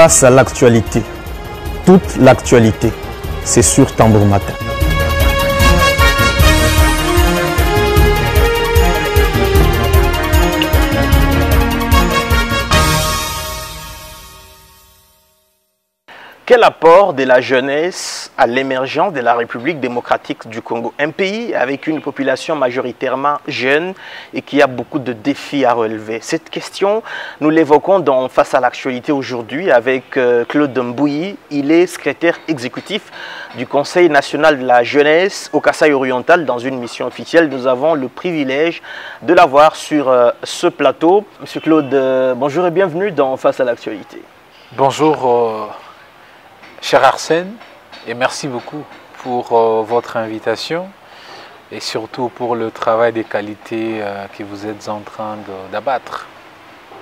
Face à l'actualité, toute l'actualité, c'est sur Tambour Matin. Quel apport de la jeunesse à l'émergence de la République démocratique du Congo? Un pays avec une population majoritairement jeune et qui a beaucoup de défis à relever. Cette question, nous l'évoquons dans Face à l'actualité aujourd'hui avec Claude Mbouyi. Il est secrétaire exécutif du Conseil national de la jeunesse au Kasaï oriental dans une mission officielle. Nous avons le privilège de l'avoir sur ce plateau. Monsieur Claude, bonjour et bienvenue dans Face à l'actualité. Bonjour. Cher Arsène, et merci beaucoup pour votre invitation et surtout pour le travail de qualité que vous êtes en train d'abattre.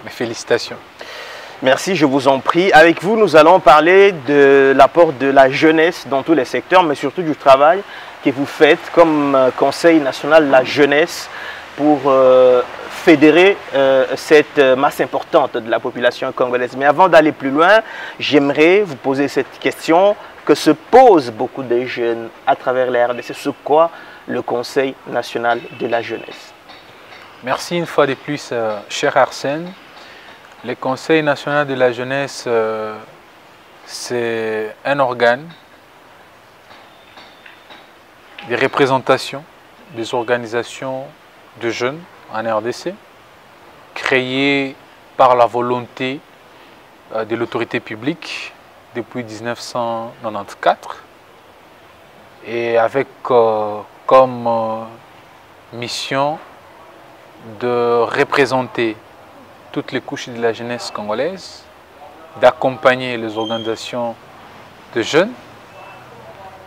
Mes félicitations. Merci, je vous en prie. Avec vous, nous allons parler de l'apport de la jeunesse dans tous les secteurs, mais surtout du travail que vous faites comme Conseil national de la jeunesse pour fédérer cette masse importante de la population congolaise. Mais avant d'aller plus loin, j'aimerais vous poser cette question que se posent beaucoup de jeunes à travers la RDC. C'est quoi le Conseil national de la jeunesse? Merci une fois de plus, cher Arsène. Le Conseil national de la jeunesse, c'est un organe de représentation des organisations de jeunes en RDC, créé par la volonté de l'autorité publique depuis 1994 et avec comme mission de représenter toutes les couches de la jeunesse congolaise, d'accompagner les organisations de jeunes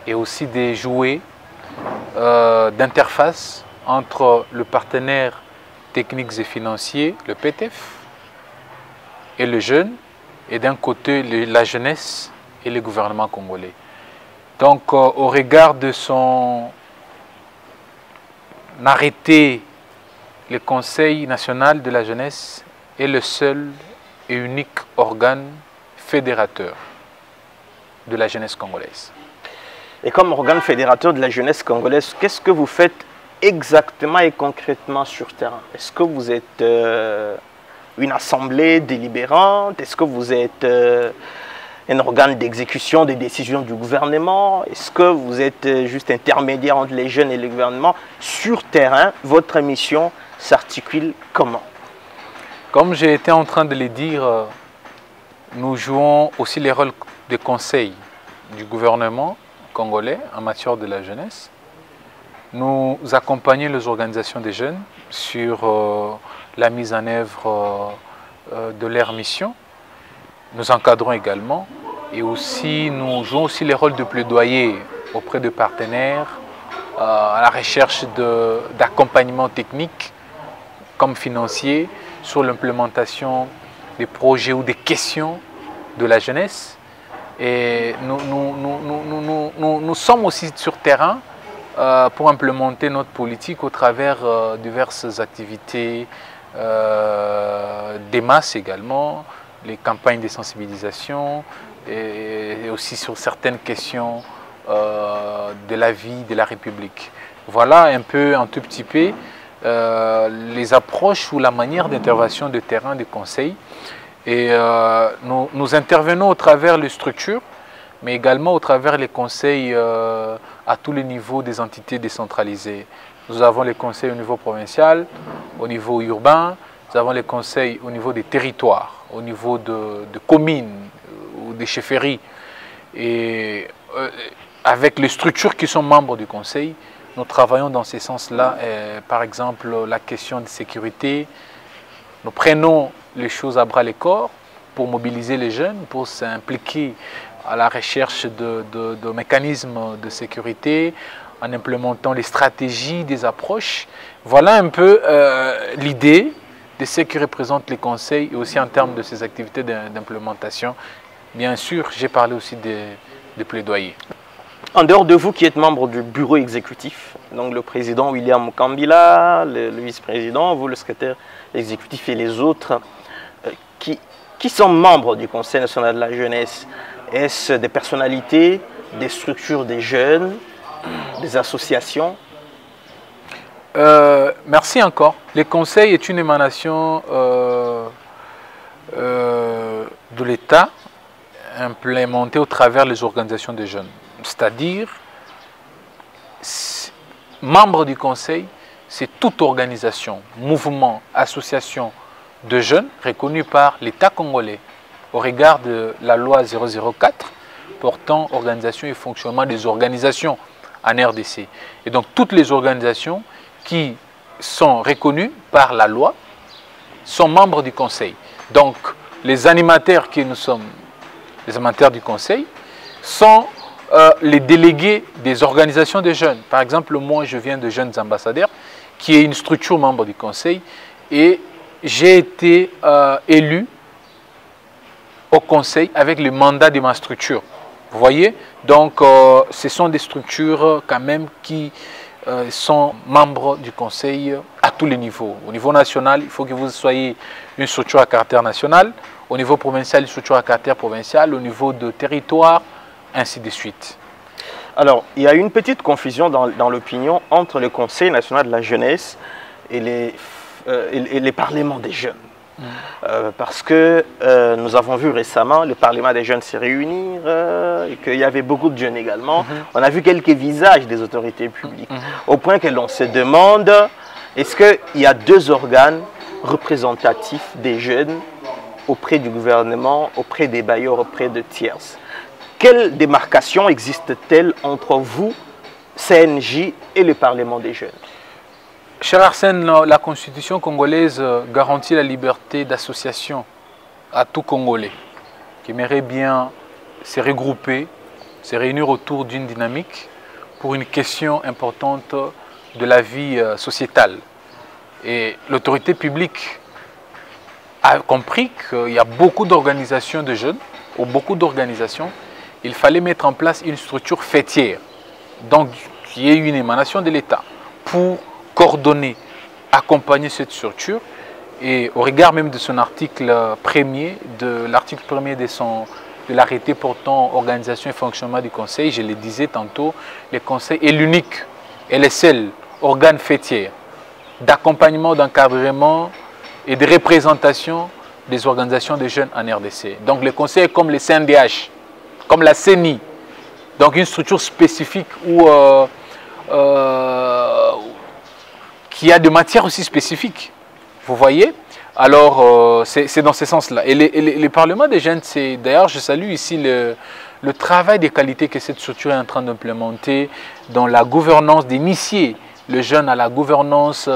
et aussi de jouer d'interface entre le partenaire techniques et financiers, le PTF, et le jeune, et d'un côté la jeunesse et le gouvernement congolais. Donc au regard de son arrêté, le Conseil national de la jeunesse est le seul et unique organe fédérateur de la jeunesse congolaise. Et comme organe fédérateur de la jeunesse congolaise, qu'est-ce que vous faites exactement et concrètement sur terrain? Est-ce que vous êtes une assemblée délibérante? Est-ce que vous êtes un organe d'exécution des décisions du gouvernement? Est-ce que vous êtes juste intermédiaire entre les jeunes et le gouvernement? Sur terrain, votre mission s'articule comment? Comme j'ai été en train de le dire, nous jouons aussi les rôles de conseil du gouvernement congolais en matière de la jeunesse. Nous accompagnons les organisations des jeunes sur la mise en œuvre de leur mission. Nous encadrons également et aussi nous jouons aussi les rôles de plaidoyer auprès de partenaires à la recherche d'accompagnement technique comme financier sur l'implémentation des projets ou des questions de la jeunesse. Et nous sommes aussi sur terrain pour implémenter notre politique au travers diverses activités des masses également, les campagnes de sensibilisation et aussi sur certaines questions de la vie de la République. Voilà un peu, un tout petit peu, les approches ou la manière d'intervention de terrain des conseils. Et nous intervenons au travers les structures, mais également au travers les conseils à tous les niveaux des entités décentralisées. Nous avons les conseils au niveau provincial, au niveau urbain, nous avons les conseils au niveau des territoires, au niveau de communes ou des chefferies. Et avec les structures qui sont membres du conseil, nous travaillons dans ce sens-là. Par exemple, la question de sécurité, nous prenons les choses à bras le corps pour mobiliser les jeunes, pour s'impliquer à la recherche de mécanismes de sécurité, en implémentant les stratégies, des approches. Voilà un peu l'idée de ce que représentent les conseils et aussi en termes de ces activités d'implémentation. Bien sûr, j'ai parlé aussi de plaidoyer. En dehors de vous qui êtes membre du bureau exécutif, donc le président William Kambila, le vice-président, vous le secrétaire exécutif et les autres, Qui sont membres du Conseil national de la jeunesse? Est-ce des personnalités, des structures des jeunes, des associations? Merci encore. Le Conseil est une émanation de l'État implémentée au travers des organisations des jeunes. C'est-à-dire, membre du Conseil, c'est toute organisation, mouvement, association de jeunes reconnue par l'État congolais au regard de la loi 004 portant organisation et fonctionnement des organisations en RDC. Et donc toutes les organisations qui sont reconnues par la loi sont membres du Conseil. Donc les animateurs qui nous sommes, les animateurs du Conseil, sont les délégués des organisations de jeunes. Par exemple, moi je viens de Jeunes Ambassadeurs, qui est une structure membre du Conseil, et j'ai été élu au Conseil avec le mandat de ma structure. Vous voyez? Donc, ce sont des structures quand même qui sont membres du Conseil à tous les niveaux. Au niveau national, il faut que vous soyez une structure à caractère national. Au niveau provincial, une structure à caractère provincial. Au niveau de territoire, ainsi de suite. Alors, il y a une petite confusion dans l'opinion entre le Conseil national de la jeunesse et les parlements des jeunes. Parce que nous avons vu récemment le Parlement des jeunes se réunir et qu'il y avait beaucoup de jeunes également. On a vu quelques visages des autorités publiques. Au point que l'on se demande, est-ce qu'il y a deux organes représentatifs des jeunes auprès du gouvernement, auprès des bailleurs, auprès de tierces? Quelle démarcation existe-t-elle entre vous, CNJ, et le Parlement des jeunes? Cher Arsène, la Constitution congolaise garantit la liberté d'association à tout Congolais qui aimerait bien se regrouper, se réunir autour d'une dynamique pour une question importante de la vie sociétale. Et l'autorité publique a compris qu'il y a beaucoup d'organisations de jeunes, ou beaucoup d'organisations. Il fallait mettre en place une structure fêtière, donc qui est une émanation de l'État, pour coordonner, accompagner cette structure. Et au regard même de son article premier, de l'arrêté portant organisation et fonctionnement du Conseil, je le disais tantôt, le Conseil est l'unique et le seul organe fêtier d'accompagnement, d'encadrement et de représentation des organisations de jeunes en RDC. Donc le Conseil est comme le CNDH, comme la CENI, donc une structure spécifique où qui a des matières aussi spécifiques, vous voyez. Alors, c'est dans ce sens-là. Et les parlements des jeunes, c'est d'ailleurs, je salue ici le travail de qualité que cette structure est en train d'implémenter dans la gouvernance, d'initier le jeune à la gouvernance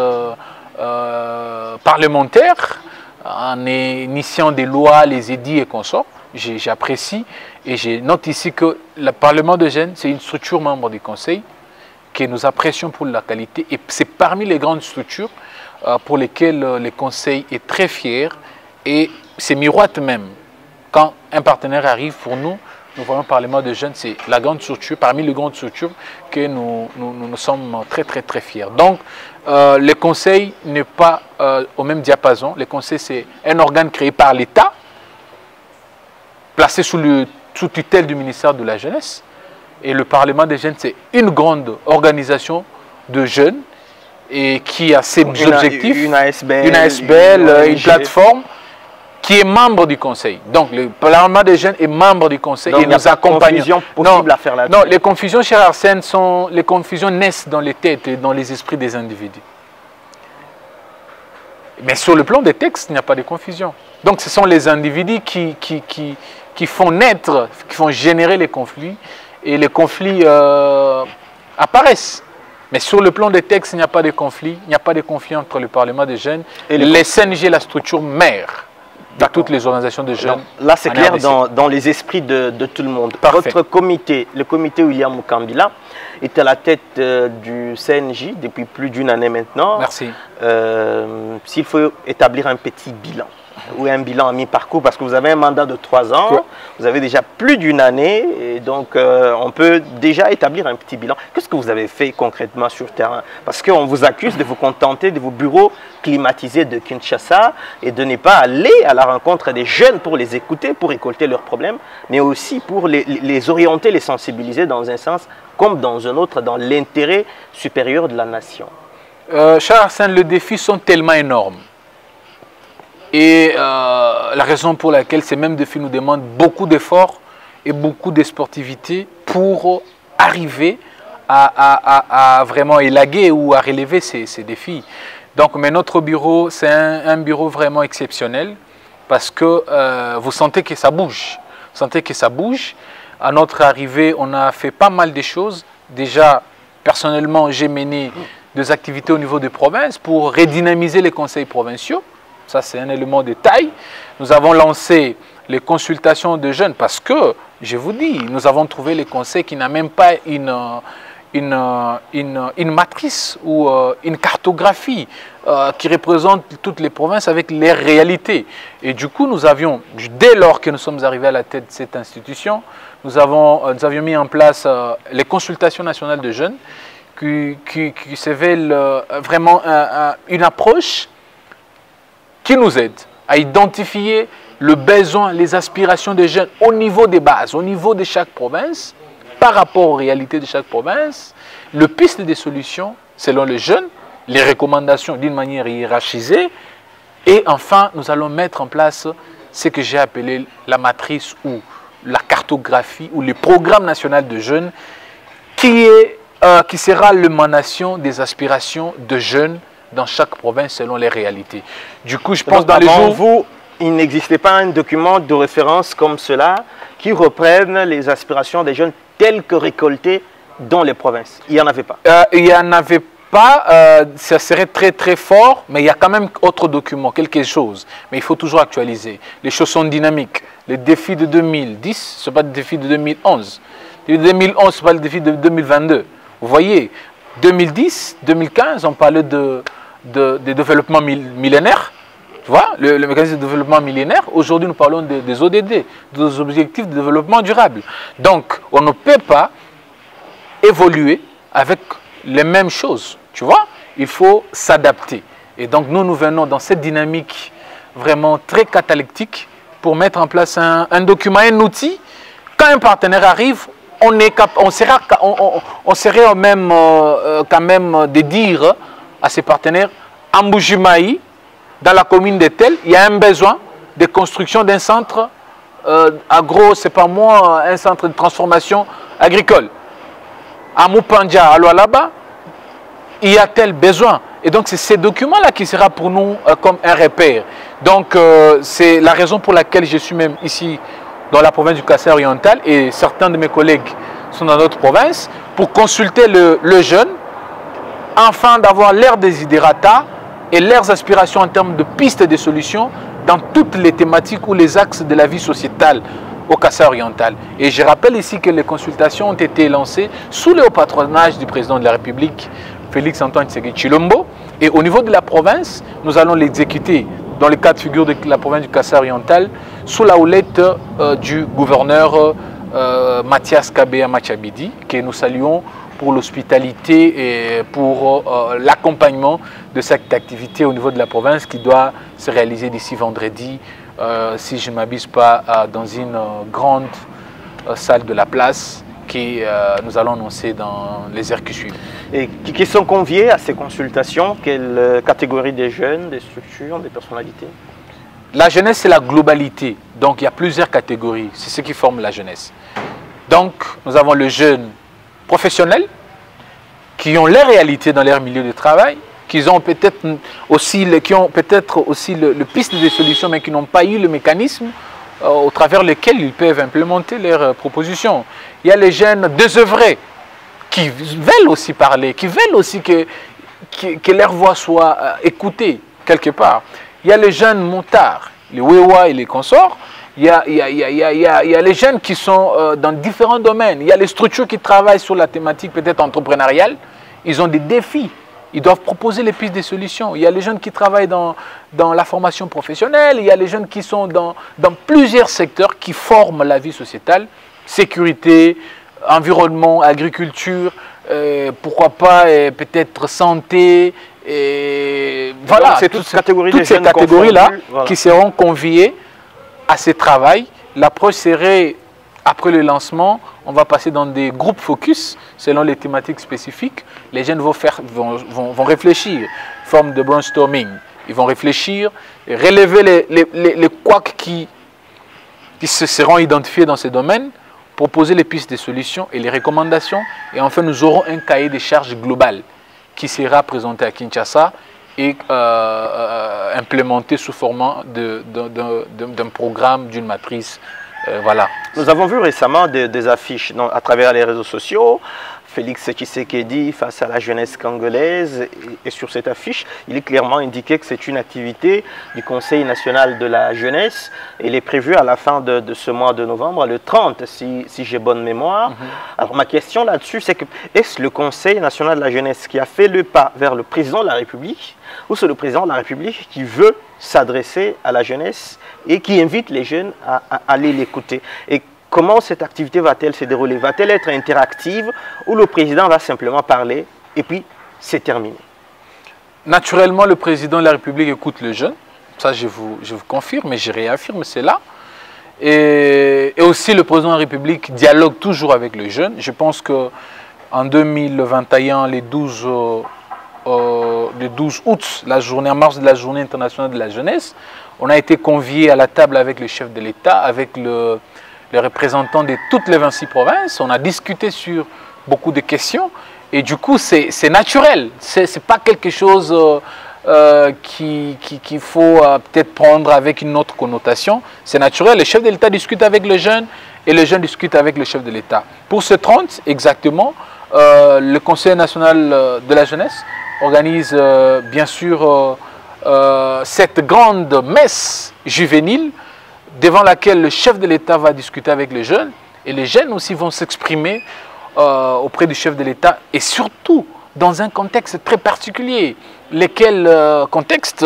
parlementaire, en initiant des lois, les édits et consorts. J'apprécie et je note ici que le Parlement des jeunes, c'est une structure membre du Conseil, que nous apprécions pour la qualité, et c'est parmi les grandes structures pour lesquelles le Conseil est très fier, et c'est miroite même. Quand un partenaire arrive pour nous, nous voyons le Parlement des jeunes, c'est la grande structure, parmi les grandes structures que nous sommes très fiers. Donc le Conseil n'est pas au même diapason. Le Conseil, c'est un organe créé par l'État, placé sous tutelle du ministère de la Jeunesse. Et le Parlement des jeunes, c'est une grande organisation de jeunes et qui a ses objectifs, une ASBL, une plateforme qui est membre du Conseil. Donc le Parlement des jeunes est membre du Conseil. Donc, et nous accompagnons. Non, les confusions, cher Arsène, les confusions naissent dans les têtes et dans les esprits des individus. Mais sur le plan des textes, il n'y a pas de confusion. Donc ce sont les individus qui font naître, qui font générer les conflits. Et les conflits apparaissent. Mais sur le plan des textes, il n'y a pas de conflit. Il n'y a pas de conflit entre le Parlement des jeunes et les CNJ, la structure mère de toutes les organisations de jeunes. Donc, là, c'est clair dans les esprits de tout le monde. Parfait. Votre comité, le comité William Mukambila, est à la tête du CNJ depuis plus d'une année maintenant. Merci. S'il faut établir un petit bilan, ou un bilan à mi-parcours, parce que vous avez un mandat de 3 ans, Ouais. vous avez déjà plus d'une année, et donc on peut déjà établir un petit bilan. Qu'est-ce que vous avez fait concrètement sur le terrain? Parce qu'on vous accuse de vous contenter de vos bureaux climatisés de Kinshasa et de ne pas aller à la rencontre des jeunes pour les écouter, pour récolter leurs problèmes, mais aussi pour les orienter, les sensibiliser dans un sens comme dans un autre, dans l'intérêt supérieur de la nation. Cher Arsène, les défis sont tellement énormes. Et la raison pour laquelle ces mêmes défis nous demandent beaucoup d'efforts et beaucoup de sportivité pour arriver à vraiment élaguer ou à relever ces défis. Donc, mais notre bureau, c'est un bureau vraiment exceptionnel parce que vous sentez que ça bouge. Vous sentez que ça bouge. À notre arrivée, on a fait pas mal de choses. Déjà, personnellement, j'ai mené des activités au niveau des provinces pour redynamiser les conseils provinciaux. Ça, c'est un élément de taille. Nous avons lancé les consultations de jeunes parce que, je vous dis, nous avons trouvé les conseils qui n'ont même pas une matrice ou une cartographie qui représente toutes les provinces avec les réalités. Et du coup, nous avions, dès lors que nous sommes arrivés à la tête de cette institution, nous avions mis en place les consultations nationales de jeunes qui se veulent vraiment une approche qui nous aide à identifier le besoin, les aspirations des jeunes au niveau des bases, au niveau de chaque province, par rapport aux réalités de chaque province, le piste des solutions selon les jeunes, les recommandations d'une manière hiérarchisée, et enfin, nous allons mettre en place ce que j'ai appelé la matrice ou la cartographie ou le programme national de jeunes qui sera l'émanation des aspirations de jeunes dans chaque province selon les réalités. Du coup, je pense dans les jours... Vous, il n'existait pas un document de référence comme cela qui reprenne les aspirations des jeunes telles que récoltées dans les provinces. Il n'y en avait pas. Il n'y en avait pas, ça serait très très fort, mais il y a quand même autre document, quelque chose. Mais il faut toujours actualiser. Les choses sont dynamiques. Les défis de 2010, ce n'est pas le défi de 2011. Le défi de 2011, ce n'est pas le défi de 2022. Vous voyez, 2010, 2015, on parlait de développement millénaire. Tu vois, le mécanisme de développement millénaire. Aujourd'hui, nous parlons des ODD, des objectifs de développement durable. Donc, on ne peut pas évoluer avec les mêmes choses. Tu vois, il faut s'adapter. Et donc, nous venons dans cette dynamique vraiment très catalytique pour mettre en place un document, un outil. Quand un partenaire arrive, on serait même quand même de dire à ses partenaires, en Mbujimayi, dans la commune de Tel, il y a un besoin de construction d'un centre c'est pas moi, un centre de transformation agricole. À Mupandja, à Lualaba, il y a tel besoin. Et donc, c'est ces documents-là qui sera pour nous comme un repère. Donc, c'est la raison pour laquelle je suis même ici dans la province du Kassai oriental et certains de mes collègues sont dans notre province pour consulter le jeune afin d'avoir leurs desiderata et leurs aspirations en termes de pistes et de solutions dans toutes les thématiques ou les axes de la vie sociétale au Kassai oriental. Et je rappelle ici que les consultations ont été lancées sous le haut patronage du président de la République, Félix Antoine Tshisekedi Tshilombo. Et au niveau de la province, nous allons l'exécuter dans le cas de figure de la province du Kassai oriental sous la houlette du gouverneur Mathias Kabea Machabidi, que nous saluons pour l'hospitalité et pour l'accompagnement de cette activité au niveau de la province qui doit se réaliser d'ici vendredi, si je ne m'abuse pas, dans une grande salle de la place que nous allons annoncer dans les heures qui suivent. Et qui sont conviés à ces consultations? Quelle catégorie des jeunes, des structures, des personnalités? La jeunesse, c'est la globalité. Donc, il y a plusieurs catégories. C'est ce qui forme la jeunesse. Donc, nous avons le jeune professionnels qui ont les réalités dans leur milieu de travail, qui ont peut-être aussi le piste de solutions, mais qui n'ont pas eu le mécanisme au travers lequel ils peuvent implémenter leurs propositions. Il y a les jeunes désœuvrés qui veulent aussi parler, qui veulent aussi que leur voix soit écoutée quelque part. Il y a les jeunes montards, les Wewa et les consorts. Il y a les jeunes qui sont dans différents domaines. Il y a les structures qui travaillent sur la thématique peut-être entrepreneuriale. Ils ont des défis. ils doivent proposer les pistes des solutions. Il y a les jeunes qui travaillent dans la formation professionnelle, il y a les jeunes qui sont dans plusieurs secteurs qui forment la vie sociétale, sécurité, environnement, agriculture, pourquoi pas peut-être santé, voilà, c'est toutes ces catégories-là qui seront conviées à ce travail. L'approche serait, après le lancement, on va passer dans des groupes focus selon les thématiques spécifiques. Les jeunes vont réfléchir, forme de brainstorming. Ils vont réfléchir, relever les couacs qui se seront identifiés dans ces domaines, proposer les pistes de solutions et les recommandations. Et enfin, nous aurons un cahier des charges global qui sera présenté à Kinshasa et implémenté sous format d'un programme, d'une matrice. Voilà. Nous avons vu récemment des affiches à travers les réseaux sociaux. Félix Tshisekedi face à la jeunesse congolaise, et sur cette affiche, il est clairement indiqué que c'est une activité du Conseil national de la jeunesse. Elle est prévue à la fin de ce mois de novembre, le 30, si j'ai bonne mémoire. Alors ma question là-dessus, c'est que est-ce le Conseil national de la jeunesse qui a fait le pas vers le président de la République, ou c'est le président de la République qui veut s'adresser à la jeunesse et qui invite les jeunes à aller l'écouter? Et comment cette activité va-t-elle se dérouler? Va-t-elle être interactive ou le président va simplement parler et puis c'est terminé? Naturellement, le président de la République écoute les jeunes. Ça, je vous confirme et je réaffirme cela. Et aussi, le président de la République dialogue toujours avec les jeunes. Je pense qu'en 2021, le 12 août, en marge de la journée internationale de la jeunesse, on a été conviés à la table avec le chef de l'État, avec les représentants de toutes les 26 provinces. On a discuté sur beaucoup de questions et du coup c'est naturel. C'est pas quelque chose qu'il faut peut-être prendre avec une autre connotation. C'est naturel. Le chef de l'État discute avec les jeunes et les jeunes discutent avec le chef de l'État. Pour ce 30 exactement, le Conseil national de la jeunesse organise bien sûr cette grande messe juvénile devant laquelle le chef de l'État va discuter avec les jeunes, et les jeunes aussi vont s'exprimer auprès du chef de l'État, et surtout dans un contexte très particulier, lequel contexte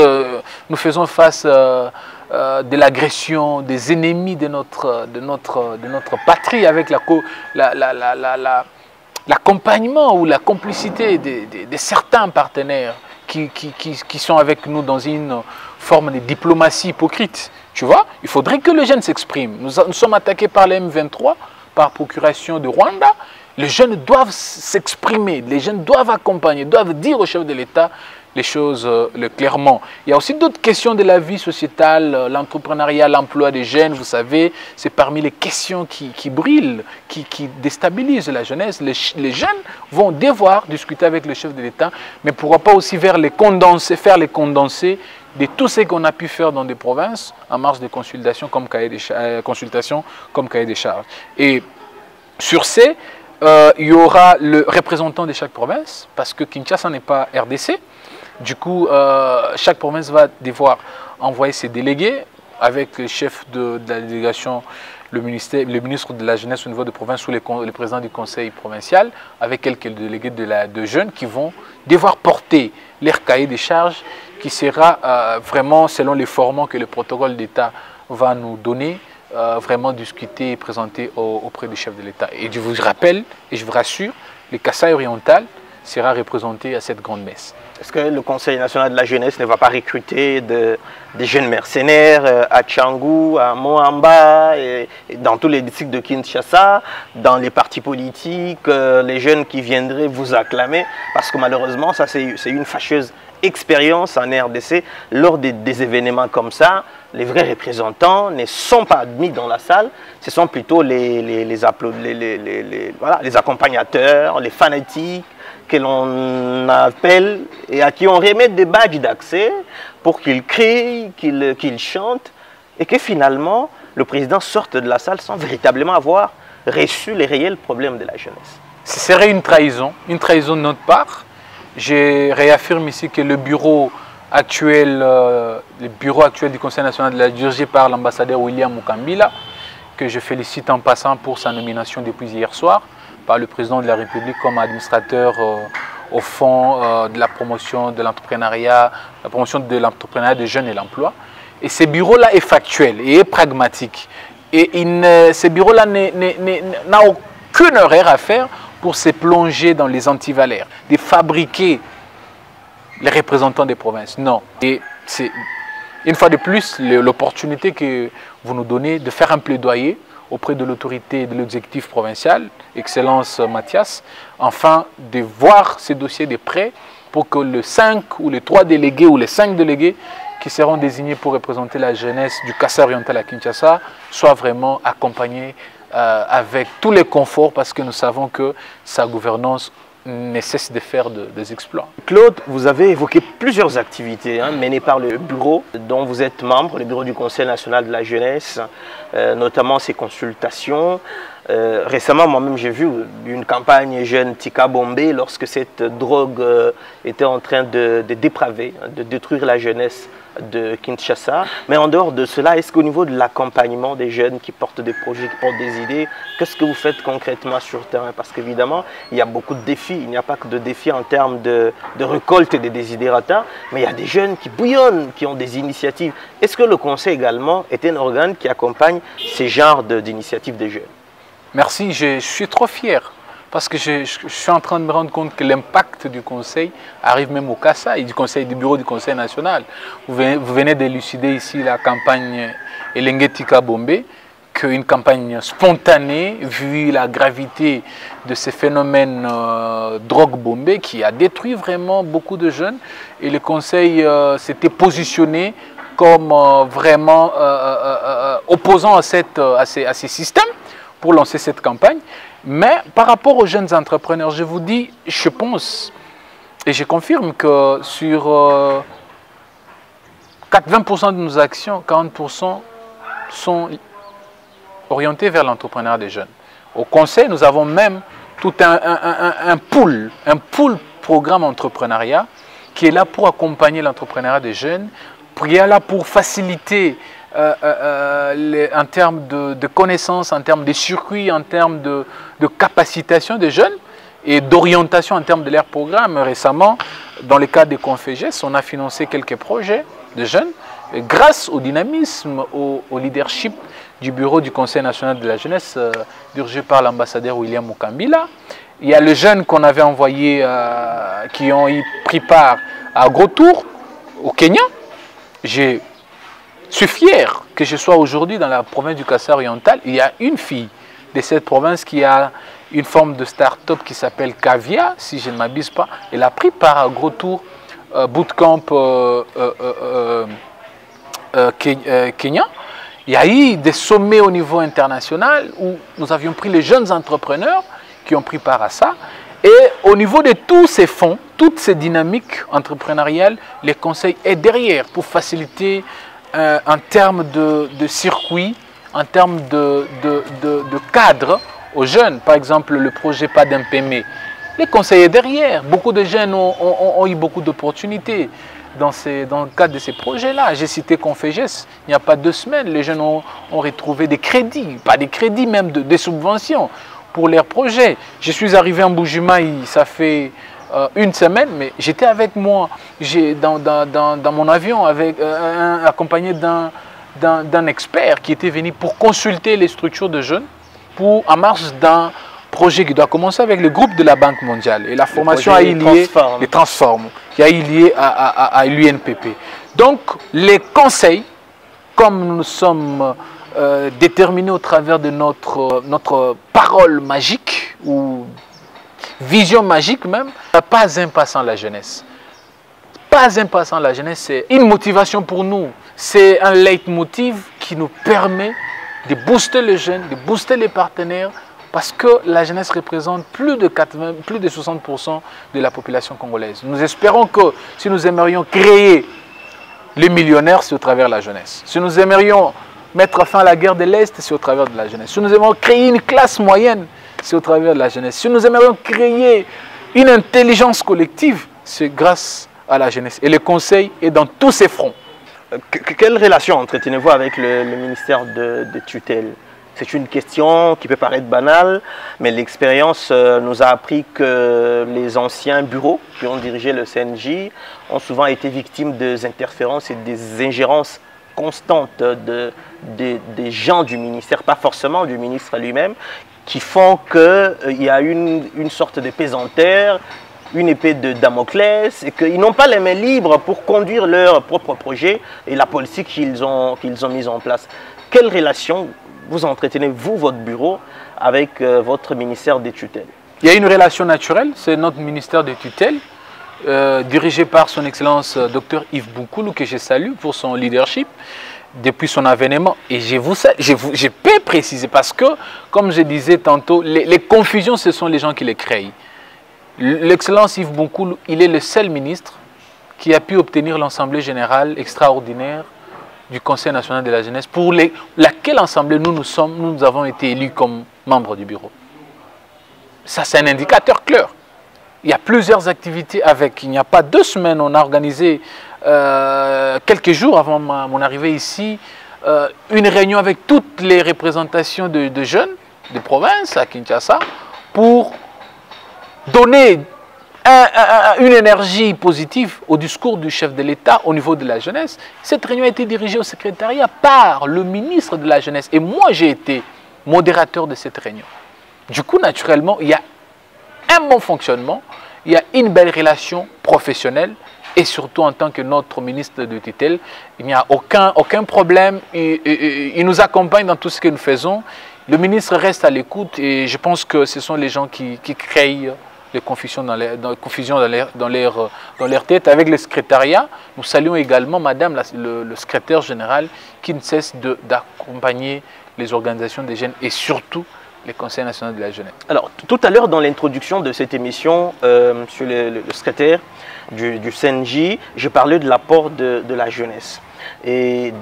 nous faisons face de l'agression des ennemis de notre patrie, avec l'accompagnement ou la complicité de certains partenaires qui sont avec nous dans une forme de diplomatie hypocrite. Tu vois, il faudrait que les jeunes s'expriment. Nous sommes attaqués par les M23, par procuration de Rwanda. Les jeunes doivent s'exprimer, les jeunes doivent accompagner, doivent dire au chef de l'État les choses clairement. Il y a aussi d'autres questions de la vie sociétale, l'entrepreneuriat, l'emploi des jeunes, vous savez, c'est parmi les questions qui brillent, qui déstabilisent la jeunesse. Les jeunes vont devoir discuter avec le chef de l'État, mais pourquoi pas aussi faire les condensés de tout ce qu'on a pu faire dans des provinces en marge de consultation comme cahier des charges. Et sur ces, il y aura le représentant de chaque province, parce que Kinshasa n'est pas RDC. Du coup, chaque province va devoir envoyer ses délégués avec le chef de la délégation, le ministre de la Jeunesse au niveau de province ou le président du conseil provincial, avec quelques délégués de jeunes qui vont devoir porter leur cahier des charges qui sera vraiment, selon les formats que le protocole d'État va nous donner, vraiment discuté et présenté auprès du chef de l'État. Et je vous rappelle, et je vous rassure, le Kasaï oriental sera représenté à cette grande messe. Est-ce que le Conseil national de la jeunesse ne va pas recruter des jeunes mercenaires à Tchangou, à Moamba, et dans tous les districts de Kinshasa, dans les partis politiques, les jeunes qui viendraient vous acclamer? Parce que malheureusement, ça c'est une fâcheuse expérience en RDC. Lors des événements comme ça, les vrais représentants ne sont pas admis dans la salle. Ce sont plutôt les accompagnateurs, les fanatiques que l'on appelle et à qui on remet des badges d'accès pour qu'ils crient, qu'ils chantent, et que finalement le président sorte de la salle sans véritablement avoir reçu les réels problèmes de la jeunesse. Ce serait une trahison de notre part. Je réaffirme ici que le bureau actuel du Conseil national de la dirigé par l'ambassadeur William Mukambila, que je félicite en passant pour sa nomination depuis hier soir par le président de la République comme administrateur au fonds de la promotion de l'entrepreneuriat, la promotion de l'entrepreneuriat des jeunes et l'emploi. Et ce bureau-là est factuel et est pragmatique. Et ce bureau-là n'a aucune erreur à faire pour se plonger dans les antivalaires, de fabriquer les représentants des provinces. Non. Et c'est une fois de plus l'opportunité que vous nous donnez de faire un plaidoyer auprès de l'autorité de l'exécutif provincial, Excellence Mathias, afin de voir ces dossiers de près pour que les 5 ou les 3 délégués ou les 5 délégués qui seront désignés pour représenter la jeunesse du Kassai oriental à Kinshasa soient vraiment accompagnés avec tous les conforts, parce que nous savons que sa gouvernance ne cesse de faire des exploits. Claude, vous avez évoqué plusieurs activités menées par le bureau dont vous êtes membre, le bureau du Conseil national de la jeunesse, notamment ces consultations. Récemment, moi-même, j'ai vu une campagne jeune Tika Bombé lorsque cette drogue était en train de dépraver, de détruire la jeunesse de Kinshasa. Mais en dehors de cela, est-ce qu'au niveau de l'accompagnement des jeunes qui portent des projets, qui portent des idées, qu'est-ce que vous faites concrètement sur le terrain? Parce qu'évidemment, il y a beaucoup de défis. Il n'y a pas que de défis en termes de récolte des désidérata, mais il y a des jeunes qui bouillonnent, qui ont des initiatives. Est-ce que le Conseil également est un organe qui accompagne ces genres d'initiatives des jeunes? Merci, je suis trop fier parce que je suis en train de me rendre compte que l'impact du Conseil arrive même au Kassai, du bureau du Conseil national. Vous venez d'élucider ici la campagne Elenge Tika Bombé, une campagne spontanée, vu la gravité de ces phénomènes drogue bombée qui a détruit vraiment beaucoup de jeunes. Et le Conseil s'était positionné comme vraiment opposant à ces systèmes pour lancer cette campagne. Mais par rapport aux jeunes entrepreneurs, je vous dis, je pense et je confirme que sur 20% de nos actions, 40% sont orientés vers l'entrepreneuriat des jeunes. Au Conseil, nous avons même tout un pool programme entrepreneuriat qui est là pour accompagner l'entrepreneuriat des jeunes, qui est là pour faciliter en termes de connaissances, en termes de circuits, en termes de capacitation des jeunes et d'orientation en termes de leur programme. Récemment, dans le cadre des Conféges, on a financé quelques projets de jeunes grâce au dynamisme, au leadership du bureau du Conseil national de la jeunesse dirigé par l'ambassadeur William Mukambila. Il y a les jeunes qu'on avait envoyés qui ont pris part à Gros Tour au Kenya. Je suis fier que je sois aujourd'hui dans la province du Kassai oriental. Il y a une fille de cette province qui a une forme de start-up qui s'appelle Kavia, si je ne m'abuse pas. Elle a pris part à Gros Tour Bootcamp Kenya. Il y a eu des sommets au niveau international où nous avions pris les jeunes entrepreneurs qui ont pris part à ça. Et au niveau de tous ces fonds, toutes ces dynamiques entrepreneuriales, les conseils est derrière pour faciliter en termes de circuit, en termes de cadre aux jeunes. Par exemple, le projet Pas d'Impémé. Les conseils est derrière. Beaucoup de jeunes ont eu beaucoup d'opportunités dans le cadre de ces projets-là. J'ai cité Conféges, il n'y a pas 2 semaines, les jeunes ont retrouvé des crédits, pas des crédits, même des subventions pour leurs projets. Je suis arrivé en Bujumaï, ça fait 1 semaine, mais j'étais avec moi, dans mon avion, accompagné d'un expert qui était venu pour consulter les structures de jeunes en marge d'un projet qui doit commencer avec le groupe de la Banque mondiale. Et la formation a eu lieu, les Transform, qui a eu lieu à l'UNPP. Donc, les conseils, comme nous sommes déterminés au travers de notre parole magique, ou vision magique même, pas un passant la jeunesse. Pas un passant la jeunesse, c'est une motivation pour nous. C'est un leitmotiv qui nous permet de booster les jeunes, de booster les partenaires, parce que la jeunesse représente plus de 60% de la population congolaise. Nous espérons que si nous aimerions créer les millionnaires, c'est au travers de la jeunesse. Si nous aimerions mettre fin à la guerre de l'Est, c'est au travers de la jeunesse. Si nous aimerions créer une classe moyenne, c'est au travers de la jeunesse. Si nous aimerions créer une intelligence collective, c'est grâce à la jeunesse. Et le conseil est dans tous ses fronts. Quelle relation entretenez-vous avec le ministère de tutelle? C'est une question qui peut paraître banale, mais l'expérience nous a appris que les anciens bureaux qui ont dirigé le CNJ ont souvent été victimes des interférences et des ingérences constantes des gens du ministère, pas forcément du ministre lui-même, qui font qu'il y a une sorte de pesanteur, une épée de Damoclès, et qu'ils n'ont pas les mains libres pour conduire leur propre projet et la politique qu'ils ont mise en place. Quelle relation vous entretenez, vous, votre bureau, avec votre ministère des tutelles? Il y a une relation naturelle, c'est notre ministère des tutelles, dirigé par son Excellence Dr Yves Boukoulou, que je salue pour son leadership depuis son avènement. Et je peux préciser parce que, comme je disais tantôt, les confusions, ce sont les gens qui les créent. L'Excellence Yves Boukoulou, il est le seul ministre qui a pu obtenir l'Assemblée générale extraordinaire du Conseil national de la jeunesse, pour laquelle Assemblée nous avons été élus comme membres du bureau. Ça, c'est un indicateur clair. Il y a plusieurs activités avec. Il n'y a pas 2 semaines, on a organisé, quelques jours avant mon arrivée ici, une réunion avec toutes les représentations de jeunes de province à Kinshasa pour donner une énergie positive au discours du chef de l'État au niveau de la jeunesse. Cette réunion a été dirigée au secrétariat par le ministre de la Jeunesse. Et moi, j'ai été modérateur de cette réunion. Du coup, naturellement, il y a un bon fonctionnement, il y a une belle relation professionnelle et surtout en tant que notre ministre de tutelle, il n'y a aucun problème. Il nous accompagne dans tout ce que nous faisons. Le ministre reste à l'écoute et je pense que ce sont les gens qui créent les confusions dans leur tête. Avec le secrétariat, nous saluons également Madame le secrétaire général qui ne cesse d'accompagner les organisations des jeunes et surtout les conseils nationaux de la jeunesse. Alors, tout à l'heure, dans l'introduction de cette émission, monsieur le secrétaire du CNJ, je parlais de l'apport de la jeunesse et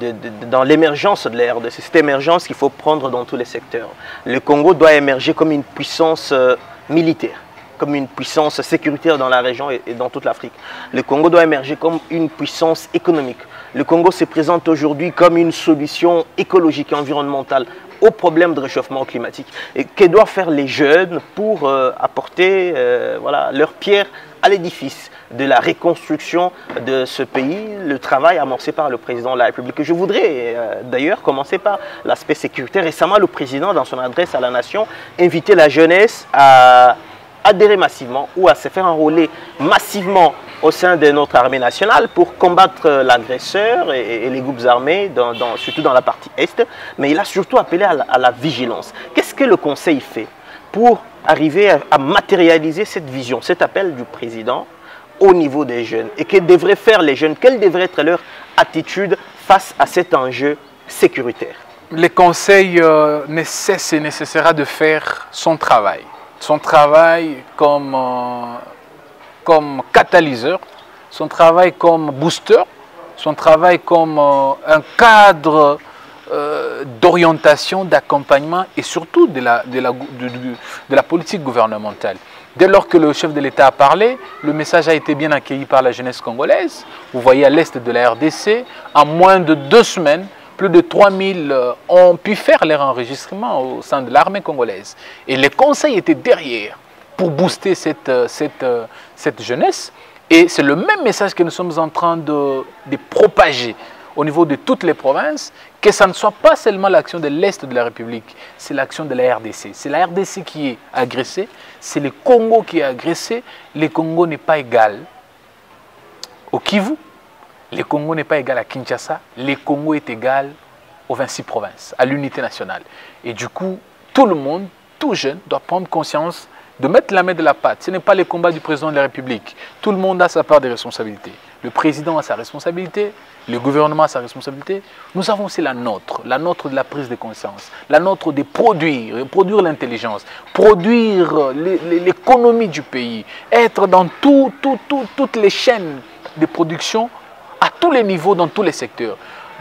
dans l'émergence de la RDC. C'est cette émergence qu'il faut prendre dans tous les secteurs. Le Congo doit émerger comme une puissance militaire, comme une puissance sécuritaire dans la région et dans toute l'Afrique. Le Congo doit émerger comme une puissance économique. Le Congo se présente aujourd'hui comme une solution écologique et environnementale au problème de réchauffement climatique. Et que doivent faire les jeunes pour apporter voilà, leur pierre à l'édifice de la reconstruction de ce pays, le travail amorcé par le président de la République. Je voudrais d'ailleurs commencer par l'aspect sécuritaire. Récemment, le président, dans son adresse à la nation, invitait la jeunesse à adhérer massivement ou à se faire enrôler massivement au sein de notre armée nationale pour combattre l'agresseur et les groupes armés, surtout dans la partie Est. Mais il a surtout appelé à la vigilance. Qu'est-ce que le Conseil fait pour arriver à matérialiser cette vision, cet appel du président au niveau des jeunes? Et que devraient faire les jeunes? Quelle devrait être leur attitude face à cet enjeu sécuritaire? Le Conseil ne cesse et ne cessera de faire son travail. Son travail comme catalyseur, son travail comme booster, son travail comme un cadre d'orientation, d'accompagnement et surtout de la politique gouvernementale. Dès lors que le chef de l'État a parlé, le message a été bien accueilli par la jeunesse congolaise. Vous voyez à l'est de la RDC, en moins de 2 semaines, plus de 3000 ont pu faire leur enregistrement au sein de l'armée congolaise. Et le Conseil était derrière pour booster cette jeunesse. Et c'est le même message que nous sommes en train de propager au niveau de toutes les provinces, que ça ne soit pas seulement l'action de l'Est de la République, c'est l'action de la RDC. C'est la RDC qui est agressée, c'est le Congo qui est agressé. Le Congo n'est pas égal au Kivu, le Congo n'est pas égal à Kinshasa, le Congo est égal aux 26 provinces, à l'unité nationale. Et du coup, tout le monde, tout jeune, doit prendre conscience de mettre la main de la pâte. Ce n'est pas le combat du président de la République. Tout le monde a sa part de responsabilité. Le président a sa responsabilité, le gouvernement a sa responsabilité. Nous avons aussi la nôtre de la prise de conscience, la nôtre de produire l'intelligence, produire l'économie du pays, être dans toutes les chaînes de production, à tous les niveaux, dans tous les secteurs.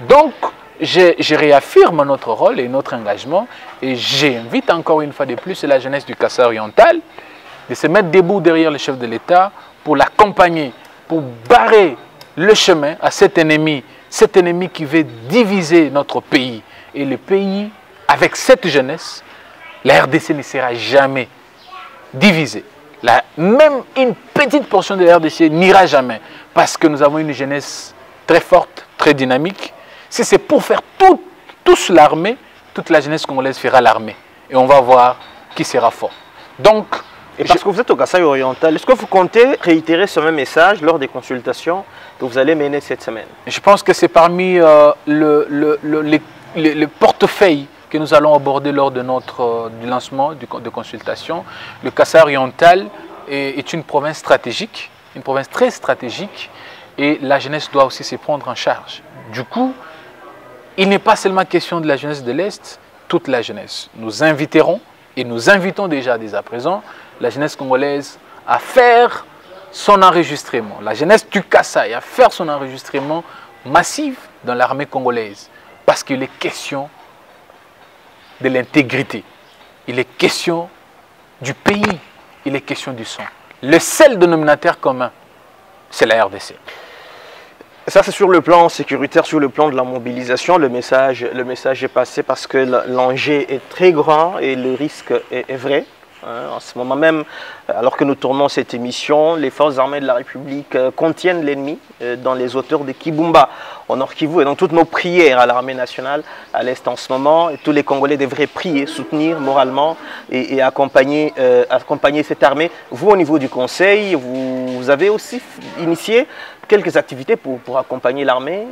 Donc, je réaffirme notre rôle et notre engagement et j'invite encore une fois de plus la jeunesse du Kassai oriental de se mettre debout derrière le chef de l'État pour l'accompagner, pour barrer le chemin à cet ennemi qui veut diviser notre pays. Et le pays avec cette jeunesse, la RDC ne sera jamais divisée. Même une petite portion de la RDC n'ira jamais, parce que nous avons une jeunesse très forte, très dynamique. Si c'est pour faire tous l'armée, toute la jeunesse congolaise fera l'armée. Et on va voir qui sera fort. Donc, et parce que vous êtes au Kasaï oriental, est-ce que vous comptez réitérer ce même message lors des consultations que vous allez mener cette semaine? Je pense que c'est parmi le portefeuille que nous allons aborder lors de du lancement de consultation. Le Kasaï oriental est une province stratégique, une province très stratégique, et la jeunesse doit aussi se prendre en charge. Du coup, il n'est pas seulement question de la jeunesse de l'Est, toute la jeunesse. Nous inviterons, et nous invitons déjà dès à présent, la jeunesse congolaise à faire son enregistrement, la jeunesse du Kasaï à faire son enregistrement massif dans l'armée congolaise, parce qu'il est question de l'intégrité, il est question du pays, il est question du sang. Le seul dénominateur commun, c'est la RDC. Ça, c'est sur le plan sécuritaire, sur le plan de la mobilisation, le message est passé parce que l'enjeu est très grand et le risque est vrai. En ce moment même, alors que nous tournons cette émission, les forces armées de la République contiennent l'ennemi dans les hauteurs de Kibumba, au Nord Kivu. Et donc toutes nos prières à l'armée nationale à l'Est en ce moment, et tous les Congolais devraient prier, soutenir moralement et accompagner cette armée. Vous, au niveau du Conseil, vous avez aussi initié quelques activités pour accompagner l'armée.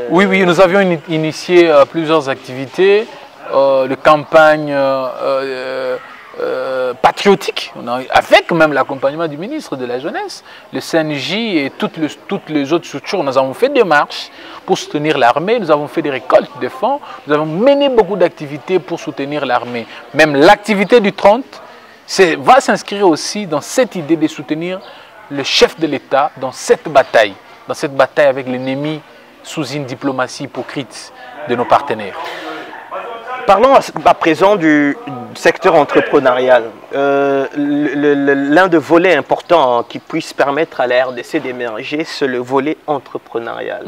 Oui, nous avions initié plusieurs activités, de campagne patriotique, avec même l'accompagnement du ministre de la Jeunesse, le CNJ et toutes les autres structures. Nous avons fait des marches pour soutenir l'armée, nous avons fait des récoltes de fonds, nous avons mené beaucoup d'activités pour soutenir l'armée. Même l'activité du 30 va s'inscrire aussi dans cette idée de soutenir le chef de l'État dans cette bataille avec l'ennemi sous une diplomatie hypocrite de nos partenaires. Parlons à présent du secteur entrepreneurial. L'un des volets importants qui puisse permettre à la RDC d'émerger, c'est le volet entrepreneurial.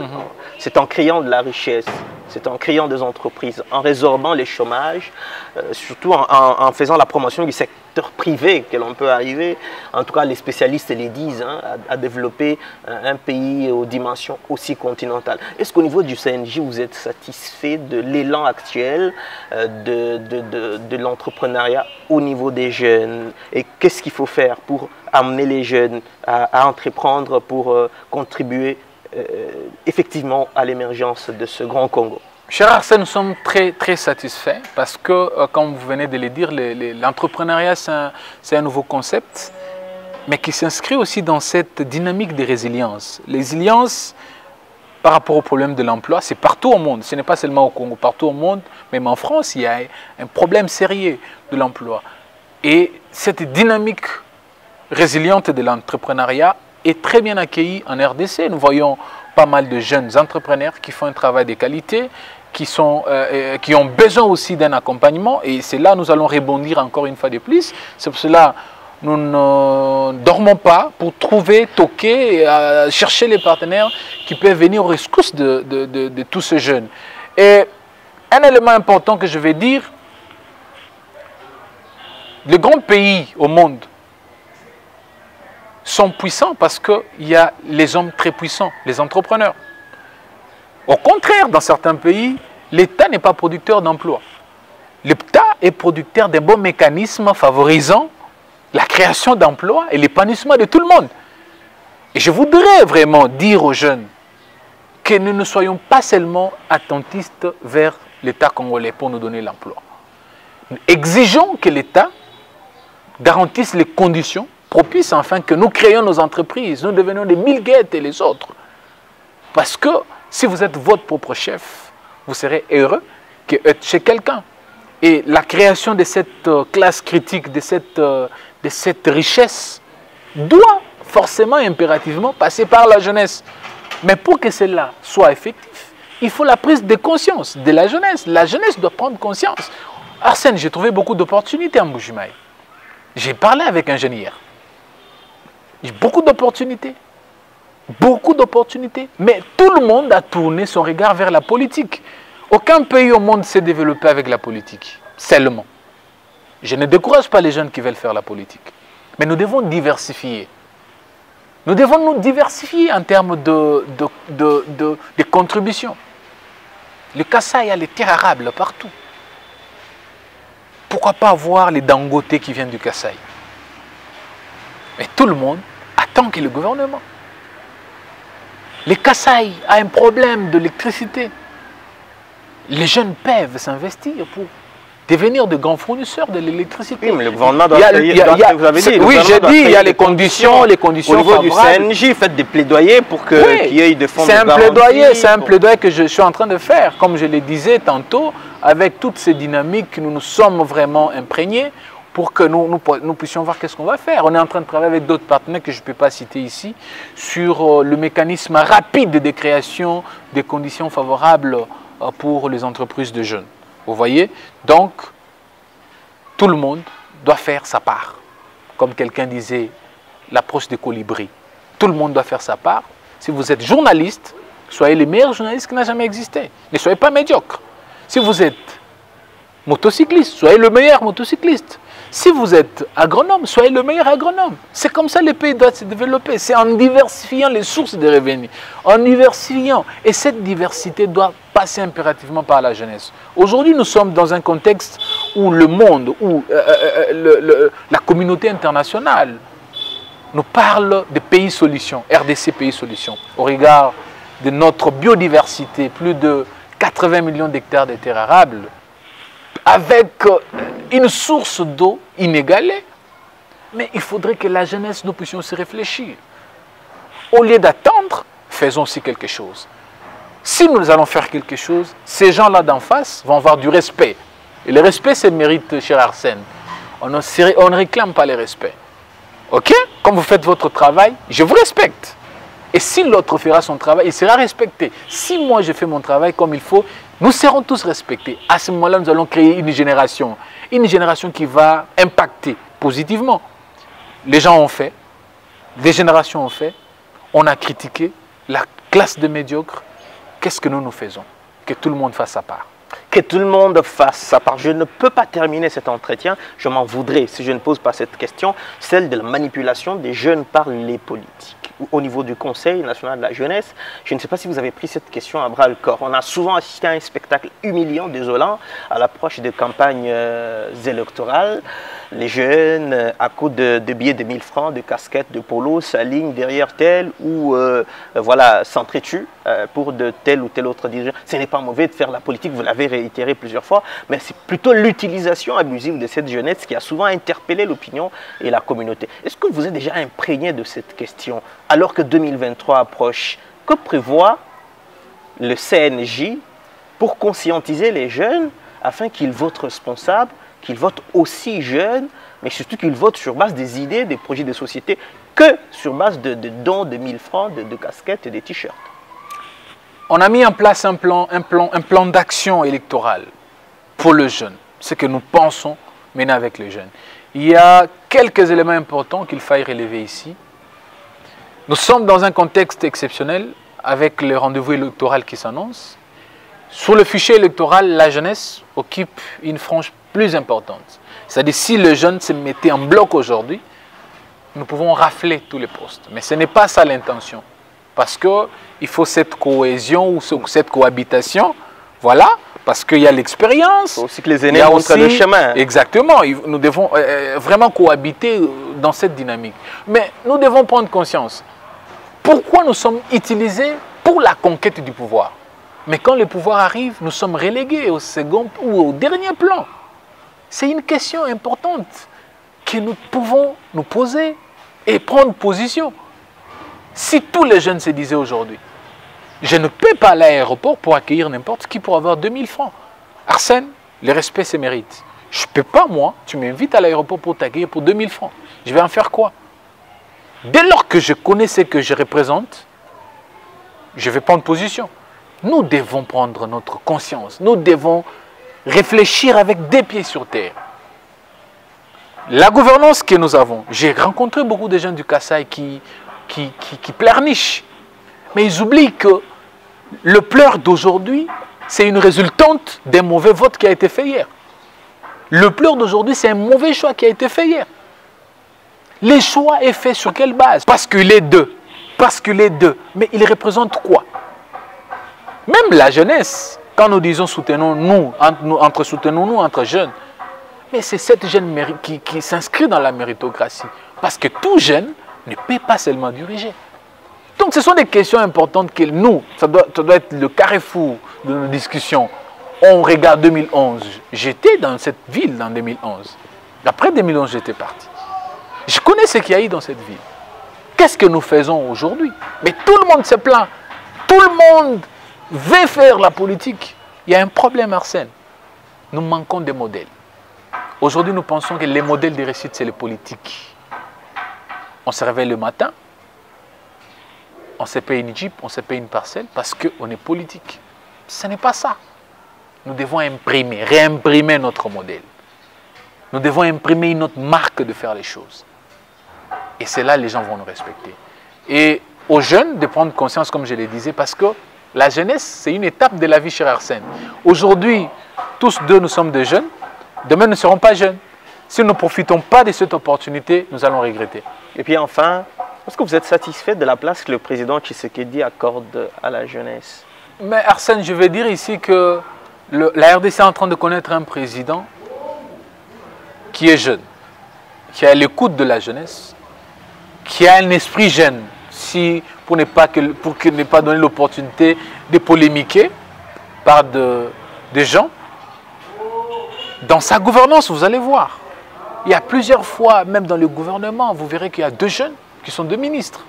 C'est en créant de la richesse, c'est en créant des entreprises, en résorbant les chômages, surtout en faisant la promotion du secteur privé que l'on peut arriver, en tout cas les spécialistes les disent, à développer un pays aux dimensions aussi continentales. Est-ce qu'au niveau du CNJ, vous êtes satisfait de l'élan actuel de l'entrepreneuriat au niveau des jeunes? Et qu'est-ce qu'il faut faire pour amener les jeunes à entreprendre, pour contribuer effectivement à l'émergence de ce grand Congo? Cher Arsène, nous sommes très, très satisfaits parce que, comme vous venez de le dire, l'entrepreneuriat, c'est un nouveau concept, mais qui s'inscrit aussi dans cette dynamique de résilience. Résilience par rapport au problème de l'emploi, c'est partout au monde, ce n'est pas seulement au Congo, partout au monde, même en France, il y a un problème sérieux de l'emploi. Et cette dynamique résiliente de l'entrepreneuriat est très bien accueillie en RDC. Nous voyons pas mal de jeunes entrepreneurs qui font un travail de qualité, qui ont besoin aussi d'un accompagnement. Et c'est là que nous allons rebondir encore une fois de plus. C'est pour cela que nous ne dormons pas pour trouver, toquer, chercher les partenaires qui peuvent venir aux rescousse de tous ces jeunes. Et un élément important que je vais dire, les grands pays au monde sont puissants parce qu'il y a les hommes très puissants, les entrepreneurs. Au contraire, dans certains pays, l'État n'est pas producteur d'emplois. L'État est producteur d'un bon mécanisme favorisant la création d'emplois et l'épanouissement de tout le monde. Et je voudrais vraiment dire aux jeunes que nous ne soyons pas seulement attentistes vers l'État congolais pour nous donner l'emploi. Exigeons que l'État garantisse les conditions propices afin que nous créions nos entreprises, nous devenions des Bill Gates et les autres. Parce que si vous êtes votre propre chef, vous serez heureux qu'être chez quelqu'un. Et la création de cette classe critique, de cette richesse, doit forcément et impérativement passer par la jeunesse. Mais pour que cela soit effectif, il faut la prise de conscience de la jeunesse. La jeunesse doit prendre conscience. Arsène, j'ai trouvé beaucoup d'opportunités en Mbuji-Mayi. J'ai parlé avec un jeune hier. Beaucoup d'opportunités. Beaucoup d'opportunités. Mais tout le monde a tourné son regard vers la politique. Aucun pays au monde s'est développé avec la politique, seulement. Je ne décourage pas les jeunes qui veulent faire la politique. Mais nous devons diversifier. Nous devons nous diversifier en termes de contributions. Le Kasaï a les terres arables partout. Pourquoi pas avoir les Dangote qui viennent du Kasaï? Mais tout le monde attend que le gouvernement. Le Kasaï a un problème d'électricité. Les jeunes peuvent s'investir pour devenir de grands fournisseurs de l'électricité. Oui, mais le gouvernement doit vous avez dit. Oui, j'ai dit, il y a les conditions au niveau favorables. du CNJ, faites des plaidoyers pour qu'il y ait des fonds de garantie. C'est un plaidoyer que je suis en train de faire. Comme je le disais tantôt, avec toutes ces dynamiques, nous nous sommes vraiment imprégnés pour que nous puissions voir qu'est-ce qu'on va faire. On est en train de travailler avec d'autres partenaires que je ne peux pas citer ici sur le mécanisme rapide de création des conditions favorables pour les entreprises de jeunes. Vous voyez? Donc, tout le monde doit faire sa part. Comme quelqu'un disait, l'approche des colibris. Tout le monde doit faire sa part. Si vous êtes journaliste, soyez les meilleurs journalistes qui n'ont jamais existé. Ne soyez pas médiocres. Si vous êtes motocycliste, soyez le meilleur motocycliste. Si vous êtes agronome, soyez le meilleur agronome. C'est comme ça que les pays doivent se développer. C'est en diversifiant les sources de revenus. En diversifiant. Et cette diversité doit passer impérativement par la jeunesse. Aujourd'hui, nous sommes dans un contexte où le monde, où la communauté internationale nous parle de pays solutions, RDC pays solutions. Au regard de notre biodiversité, plus de 80 millions d'hectares de terres arables, avec une source d'eau inégalée. Mais il faudrait que la jeunesse, nous puissions se réfléchir. Au lieu d'attendre, faisons aussi quelque chose. Si nous allons faire quelque chose, ces gens-là d'en face vont avoir du respect. Et le respect, c'est le mérite, cher Arsène. On ne réclame pas le respect. OK? Comme vous faites votre travail, je vous respecte. Et si l'autre fera son travail, il sera respecté. Si moi je fais mon travail comme il faut, nous serons tous respectés. À ce moment-là, nous allons créer une génération qui va impacter positivement. Les gens ont fait, des générations ont fait, on a critiqué la classe de médiocres. Qu'est-ce que nous faisons? Que tout le monde fasse sa part. Que tout le monde fasse sa part. Je ne peux pas terminer cet entretien, je m'en voudrais si je ne pose pas cette question, celle de la manipulation des jeunes par les politiques. Au niveau du Conseil national de la jeunesse, je ne sais pas si vous avez pris cette question à bras le corps. On a souvent assisté à un spectacle humiliant, désolant, à l'approche des campagnes électorales. Les jeunes, à coup de billets de 1000 francs, de casquettes, de polo, s'alignent derrière tel ou voilà, s'entretuent pour de tel ou tel autre dirigeant. Ce n'est pas mauvais de faire la politique, vous l'avez réitéré plusieurs fois, mais c'est plutôt l'utilisation abusive de cette jeunesse qui a souvent interpellé l'opinion et la communauté. Est-ce que vous êtes déjà imprégné de cette question? Alors que 2023 approche, que prévoit le CNJ pour conscientiser les jeunes afin qu'ils votent responsables, qu'ils votent aussi jeunes, mais surtout qu'ils votent sur base des idées, des projets de société, que sur base de dons de 1000 francs, de casquettes et de t-shirts? On a mis en place un plan d'action électorale pour le jeune, ce que nous pensons mener avec les jeunes. Il y a quelques éléments importants qu'il faille relever ici. Nous sommes dans un contexte exceptionnel avec le rendez-vous électoral qui s'annonce. Sur le fichier électoral, la jeunesse occupe une frange plus importante. C'est-à-dire si les jeunes se mettaient en bloc aujourd'hui, nous pouvons rafler tous les postes. Mais ce n'est pas ça l'intention. Parce qu'il faut cette cohésion ou cette cohabitation. Voilà, parce qu'il y a l'expérience. Il faut aussi que les aînés montrent le chemin. Exactement, nous devons vraiment cohabiter dans cette dynamique. Mais nous devons prendre conscience. Pourquoi nous sommes utilisés pour la conquête du pouvoir? Mais quand le pouvoir arrive, nous sommes relégués au second ou au dernier plan. C'est une question importante que nous pouvons nous poser et prendre position. Si tous les jeunes se disaient aujourd'hui, je ne peux pas aller à l'aéroport pour accueillir n'importe qui pour avoir 2000 francs. Arsène, le respect se mérite. Je ne peux pas, moi, tu m'invites à l'aéroport pour t'accueillir pour 2000 francs. Je vais en faire quoi? Dès lors que je connais ce que je représente, je vais prendre position. Nous devons prendre notre conscience. Nous devons réfléchir avec des pieds sur terre. La gouvernance que nous avons, j'ai rencontré beaucoup de gens du Kasaï qui pleurnichent. Mais ils oublient que le pleur d'aujourd'hui c'est une résultante d'un mauvais vote qui a été fait hier. Le pleur d'aujourd'hui, c'est un mauvais choix qui a été fait hier. Les choix est fait sur quelle base? Parce que les deux. Parce que les deux. Mais ils représentent quoi? Même la jeunesse, quand nous disons soutenons-nous, soutenons-nous entre jeunes, mais c'est cette jeune qui s'inscrit dans la méritocratie. Parce que tout jeune ne peut pas seulement diriger. Donc ce sont des questions importantes que nous, ça doit être le carrefour de nos discussions. On regarde 2011. J'étais dans cette ville en 2011. Après 2011, j'étais parti. Je connais ce qu'il y a eu dans cette ville. Qu'est-ce que nous faisons aujourd'hui? Mais tout le monde se plaint. Tout le monde veut faire la politique. Il y a un problème, Arsène. Nous manquons de modèles. Aujourd'hui, nous pensons que les modèles de réussite, c'est les politiques. On se réveille le matin, on se paye une Jeep, on se paye une parcelle parce qu'on est politique. Ce n'est pas ça. Nous devons imprimer, réimprimer notre modèle. Nous devons imprimer une autre marque de faire les choses. Et c'est là que les gens vont nous respecter. Et aux jeunes de prendre conscience, comme je le disais, parce que la jeunesse, c'est une étape de la vie chez Arsène. Aujourd'hui, tous deux, nous sommes des jeunes. Demain, nous ne serons pas jeunes. Si nous ne profitons pas de cette opportunité, nous allons regretter. Et puis enfin, est-ce que vous êtes satisfait de la place que le président Tshisekedi accorde à la jeunesse? Mais Arsène, je vais dire ici que la RDC est en train de connaître un président qui est jeune, qui a l'écoute de la jeunesse, qui a un esprit jeune, pour ne pas donner l'opportunité de polémiquer par des gens. Dans sa gouvernance, vous allez voir, il y a plusieurs fois, même dans le gouvernement, vous verrez qu'il y a 2 jeunes qui sont 2 ministres.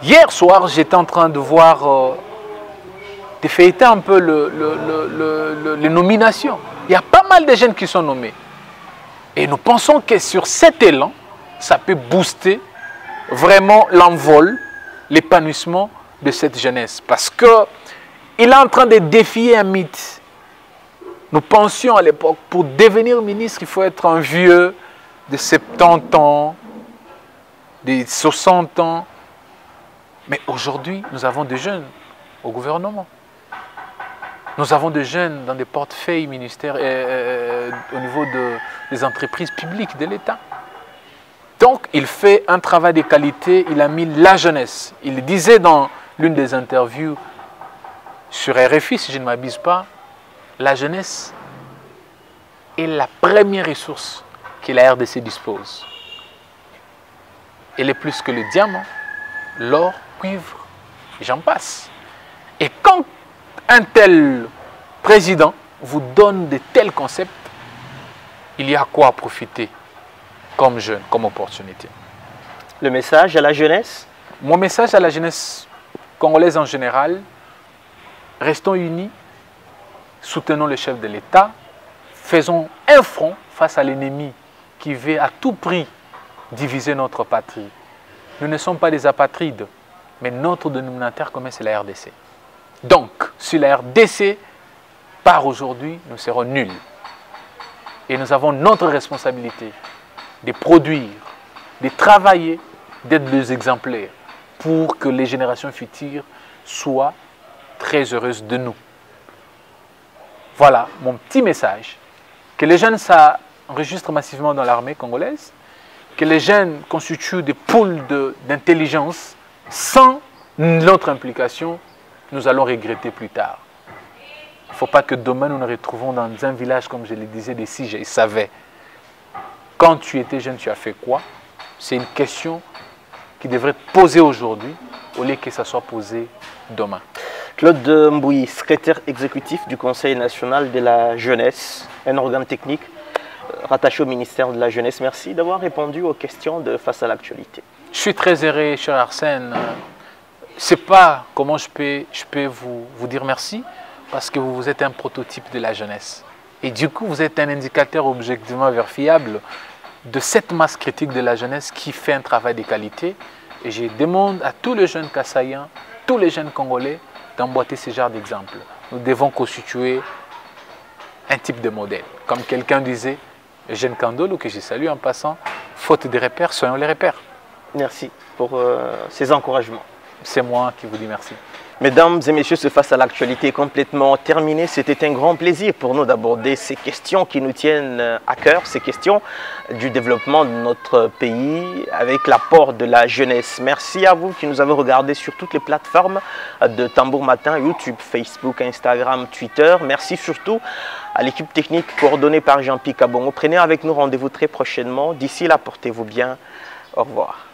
Hier soir, j'étais en train de voir, de feuilleter un peu les nominations. Il y a pas mal de jeunes qui sont nommés. Et nous pensons que sur cet élan, ça peut booster vraiment l'envol, l'épanouissement de cette jeunesse. Parce qu'il est en train de défier un mythe. Nous pensions à l'époque, pour devenir ministre, il faut être un vieux de 70 ans, de 60 ans. Mais aujourd'hui, nous avons des jeunes au gouvernement. Nous avons des jeunes dans des portefeuilles ministères au niveau des entreprises publiques de l'État. Donc, il fait un travail de qualité, il a mis la jeunesse. Il disait dans l'une des interviews sur RFI, si je ne m'abuse pas, la jeunesse est la première ressource que la RDC dispose. Elle est plus que le diamant, l'or, cuivre, et j'en passe. Et quand un tel président vous donne de tels concepts, il y a quoi profiter comme jeune, comme opportunité. Le message à la jeunesse? Mon message à la jeunesse congolaise en général, restons unis, soutenons le chef de l'État, faisons un front face à l'ennemi qui veut à tout prix diviser notre patrie. Nous ne sommes pas des apatrides, mais notre dénominateur commun, c'est la RDC. Donc, si la RDC part aujourd'hui, nous serons nuls. Et nous avons notre responsabilité de produire, de travailler, d'être des exemplaires pour que les générations futures soient très heureuses de nous. Voilà mon petit message. Que les jeunes s'enregistrent massivement dans l'armée congolaise, que les jeunes constituent des pôles d'intelligence. Sans notre implication, nous allons regretter plus tard. Il ne faut pas que demain nous nous retrouvons dans un village, comme je le disais, des si je savais. Quand tu étais jeune, tu as fait quoi? C'est une question qui devrait être posée aujourd'hui au lieu que ça soit posé demain. Claude Mbouyi, secrétaire exécutif du Conseil national de la jeunesse, un organe technique rattaché au ministère de la jeunesse. Merci d'avoir répondu aux questions de Face à l'actualité. Je suis très heureux, cher Arsène. Je ne sais pas comment je peux vous dire merci, parce que vous êtes un prototype de la jeunesse. Et du coup, vous êtes un indicateur objectivement vérifiable de cette masse critique de la jeunesse qui fait un travail de qualité. Et je demande à tous les jeunes Kassaïens, tous les jeunes Congolais, d'emboîter ce genre d'exemple. Nous devons constituer un type de modèle. Comme quelqu'un disait, Eugène Kandolo, que je salue en passant, faute de repères, soyons les repères. Merci pour ces encouragements. C'est moi qui vous dis merci. Mesdames et messieurs, ce Face à l'actualité est complètement terminé. C'était un grand plaisir pour nous d'aborder ces questions qui nous tiennent à cœur, ces questions du développement de notre pays avec l'apport de la jeunesse. Merci à vous qui nous avez regardés sur toutes les plateformes de Tambour Matin, YouTube, Facebook, Instagram, Twitter. Merci surtout à l'équipe technique coordonnée par Jean-Pierre Kabongo. Prenez avec nous rendez-vous très prochainement. D'ici là, portez-vous bien. Au revoir.